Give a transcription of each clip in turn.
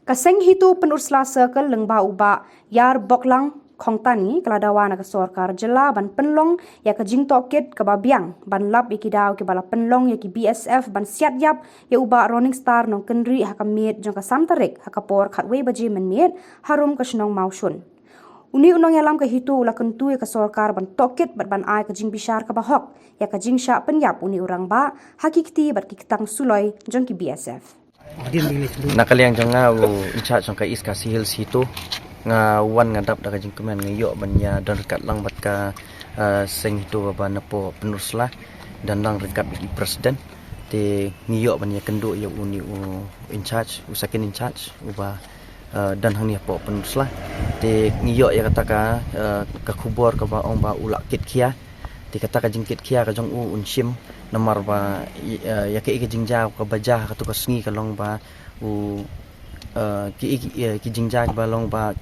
Kaseng hitu penursla circle lengba uba yar boklang khongtani keladawa na kesorkar jela ban penlong ya ke jingtoket ke babiang ban lap ikidaw ke bala penlong ya ki BSF ban siat yap ya uba Rolling Star nong kendri hakamit jong ka samtarik hakapor khatwe baji menit harum ke senong mausun. Uni unong yalam ke hitu ula kentu ya kesorkar ban toket bat ban ai ke jing bishar ke bahok ya ke jing syak penyap uni urang ba hakikti bat kikitang suloi jong ki BSF. Nakaliang janga u inchat jong ka is ka sihil situ nga wan nga dap daga jing kemen ngayo banya dan rekat lang bat ka seng itu ba napo penursla dan lang rekat di presiden te ngayo banya kendo ya uni u in charge u second in charge uba dan hang ni po penursla te ngayo ya kata ka kubor ka ba ong ba ulak kit kia te kata ka jing kit kia ka jong u unshim namar ba ya ke jingja ka baja ka tu ka sngi ka long ba u ki jingja ba long ba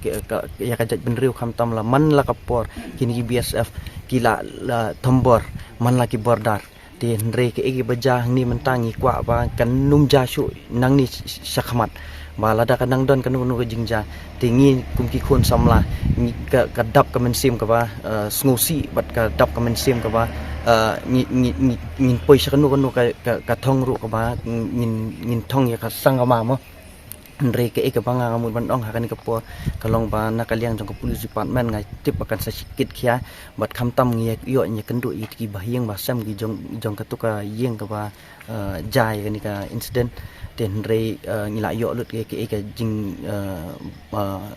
ya ka jat benriu kham tam la man la kapor kini BSF kila la tombor man la ki bordar te nre ke baja ni mentangi kwa ba kan num ja shu nang ni sakhamat ba lada ka nang don kan nu ka jingja te ngi kum ki khon samla ka dap ka mensim ka ba sngusi bat ka dap ka mensim ka ba ngin poi sakanu ka thong ru ka ba ngin thong ya ka sangama mo nre ke banga ngamun ban ong hakani ka por kalong ba nakaliang jong ka police department ngai tip akan sa sikit khia bat kham tam ngi yo nya kendu i ki bahiang ba sam gi jong ka tu ka yeng ka ba jai ka ni ka incident ten re ngila yo lut ke jing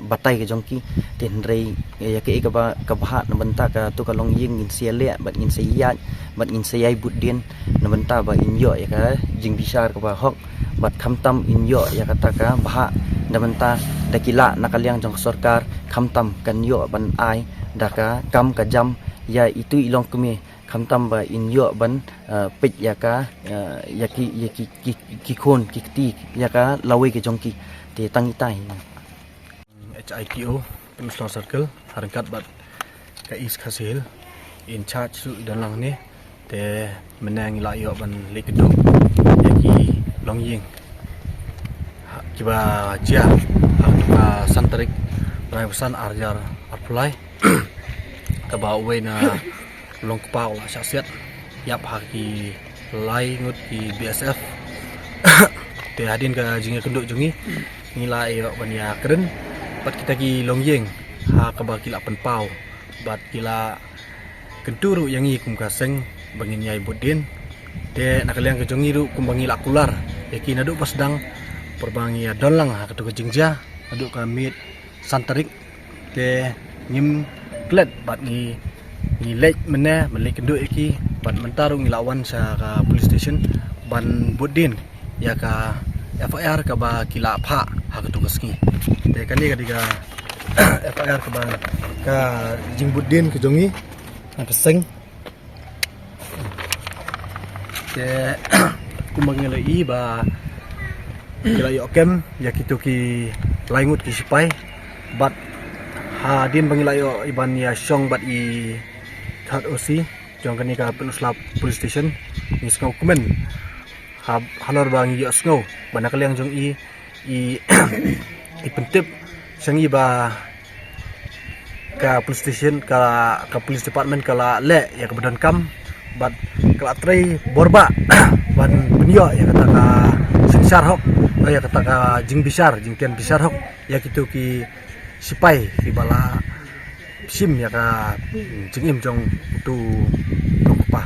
batai ke jong ki ten re ya ke ba ka bahat na banta ka tu ka long yeng ngin sia le bat ngin sayat bat ngin sayai budin na banta ba in yo ya ka jing bisar ka ba hok bat kham tam in yo ya kata ka baha na banta dakila nakaliang jong sarkar kham tam kan yo ban ai daka kam ka jam ya itu ilong kemi kham tam ba in yo ban pit ya ka ya ki khon ki ti ya ka lawe ke jong ki te tangi tai HITO Penursla Circle harkat bat ka is khasil in charge su dalang ni te menang la yo ban lekedok ya ki long ying kiba jia ka santarik rai pesan arjar apply ka ba we na long pau la syasiat yap haki lai ngut ki BSF te hadin ka jinga kenduk jungi ngila yo bania keren pat kita ki long ying ha ka ba kila pen pau bat kila kenturu yang i kum ka seng bangin yai budin te nakaliang ke jongi ru kumbangi lakular yakin aduk pasdang perbangi dolang ha katu jingja aduk kamit santarik te ngim klet bat ngi lek mena melik kenduk iki bat mentarung lawan sa ka police station ban budin ya ka FIR ka ba kila pha ha katu kasngi te kani kadiga FIR ka ba ka jing budin ke jongi ha keseng te kumbangi lai ba kila yo kem ya kitu ki laingut ki sipai bat ha din bangila yo iban ya syong bat i third OC jong kani ka Penursla police station ni skau kumen ha halor bang yo skau bana kaliang jong i pentip sangi ba ka police station ka police department kala le ya kebedan kam bat kala trai borba ban benyo ya kata ka sinsar hok ya kata ka jing bisar jing tian bisar hok ya kitu ki sipai ki bala sim ya ka jing im jong tu pa